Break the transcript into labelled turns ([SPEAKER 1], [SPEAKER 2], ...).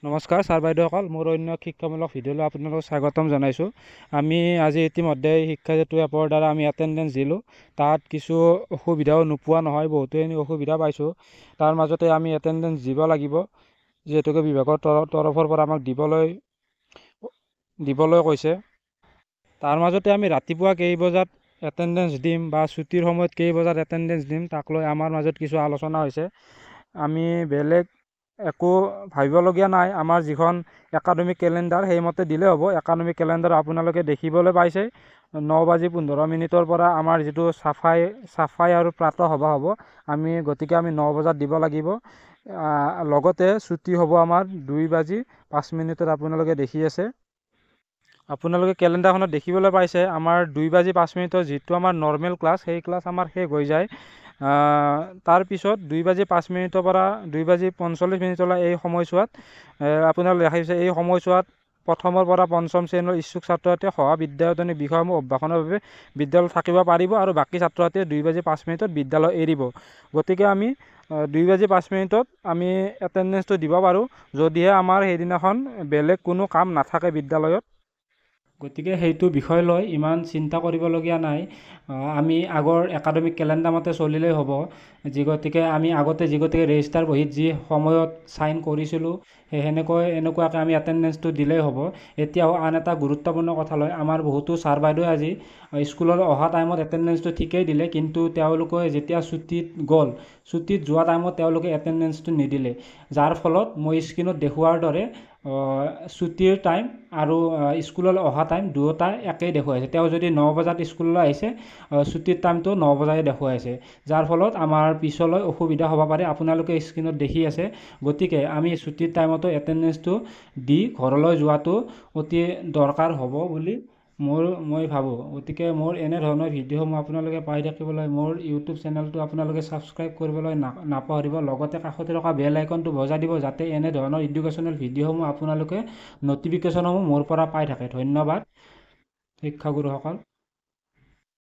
[SPEAKER 1] নমস্কাৰ ছাৰ বাইদেউসকল, মোৰ অন্য শিক্ষামূলক ভিডিঅ'লৈ আপোনালোকক স্বাগতম জনাইছোঁ। আমি আজি ইতিমধ্যে শিক্ষা সেতু এপৰ দ্বাৰা আমি এটেণ্ডেঞ্চ দিলোঁ। তাত কিছু অসুবিধাও নোপোৱা নহয়, বহুতখিনি অসুবিধা পাইছোঁ। তাৰ মাজতে আমি এটেণ্ডেঞ্চ দিব লাগিব, যিহেতুকে বিভাগৰ তৰফৰ পৰা আমাক দিবলৈ কৈছে। তাৰ মাজতে আমি ৰাতিপুৱা কেই বজাত এটেণ্ডেঞ্চ দিম বা ছুটিৰ সময়ত কেই বজাত এটেণ্ডেঞ্চ দিম, তাক লৈ আমাৰ মাজত কিছু আলোচনা হৈছে। আমি বেলেগ একো ভাবিবলগীয়া নাই। আমাৰ যিখন একাডেমিক কেলেণ্ডাৰ সেইমতে দিলে হ'ব। একাডেমিক কেলেণ্ডাৰ আপোনালোকে দেখিবলৈ পাইছে। 9:15 পৰা আমাৰ যিটো চাফাই আৰু প্ৰাতঃ সভা হ'ব, গতিকে আমি 9 বজাত দিব লাগিব। লগতে ছুটি হ'ব আমাৰ 2:05 আপোনালোকে দেখি আছে। আপোনালোকে কেলেণ্ডাৰখনত দেখিবলৈ পাইছে আমাৰ 2:05 যিটো আমাৰ নৰ্মেল ক্লাছ, সেই ক্লাছ আমাৰ শেষ হৈ যায়। তাৰপিছত 2:05 পৰা 2:45 এই সময়ছোৱাত আপোনালোকে দেখাইছে, এই সময়ছোৱাত প্ৰথমৰ পৰা পঞ্চম শ্ৰেণীৰ ইচ্ছুক ছাত্ৰ ছাত্ৰীয়ে সহ বিদ্যায়তনিক বিষয়সমূহ অভ্যাসনৰ বাবে বিদ্যালয়ত থাকিব পাৰিব আৰু বাকী ছাত্ৰ ছাত্ৰীয়ে 2:05 বিদ্যালয় এৰিব। গতিকে আমি 2:05 আমি এটেণ্ডেঞ্চটো দিব পাৰোঁ, যদিহে আমাৰ সেইদিনাখন বেলেগ কোনো কাম নাথাকে বিদ্যালয়ত। গতিকে সেইটো বিষয় লৈ ইমান চিন্তা কৰিবলগীয়া নাই। আমি আগৰ একাডেমিক কেলেণ্ডাৰ মতে চলিলেই হ'ব। গতিকে আমি আগতে ৰেজিষ্টাৰ বহীত যি সময়ত চাইন কৰিছিলোঁ, এনেকুৱাকৈ আমি এটেণ্ডেঞ্চটো দিলেই হ'ব। এতিয়াও আন এটা গুৰুত্বপূৰ্ণ কথা লৈ, আমাৰ বহুতো ছাৰ বাইদেৱে আজি স্কুললৈ অহা টাইমত এটেণ্ডেঞ্চটো ঠিকেই দিলে, কিন্তু তেওঁলোকে যেতিয়া ছুটীত যোৱা টাইমত তেওঁলোকে এটেণ্ডেঞ্চটো নিদিলে। যাৰ ফলত মই স্ক্ৰীণত দেখুওৱাৰ দৰে ছুটীৰ টাইম আৰু স্কুললৈ অহা টাইম দুয়োটা একেই দেখুৱাইছে। তেওঁ যদি 9 বজাত স্কুললৈ আহিছে, ছুটীৰ টাইমটো 9 বজাই দেখুৱাইছে। যাৰ ফলত আমাৰ পিছলৈ অসুবিধা হ'ব পাৰে, আপোনালোকে স্ক্ৰীণত দেখি আছে। গতিকে আমি ছুটীৰ টাইমতো এটেণ্ডেঞ্চটো দি ঘৰলৈ যোৱাটো অতি দৰকাৰ হ'ব বুলি মই ভাবোঁ। গতিকে মোৰ এনেধৰণৰ ভিডিঅ'সমূহ আপোনালোকে পাই থাকিবলৈ মোৰ ইউটিউব চেনেলটো আপোনালোকে ছাবস্ক্ৰাইব কৰিবলৈ নাপাহৰিব। লগতে কাষতে থকা বেল আইকনটো বজাই দিব, যাতে এনেধৰণৰ এডুকেশ্যনেল ভিডিঅ'সমূহ আপোনালোকে ন'টিফিকেশ্যনসমূহ মোৰ পৰা পাই থাকে। ধন্যবাদ শিক্ষাগুৰুসকল।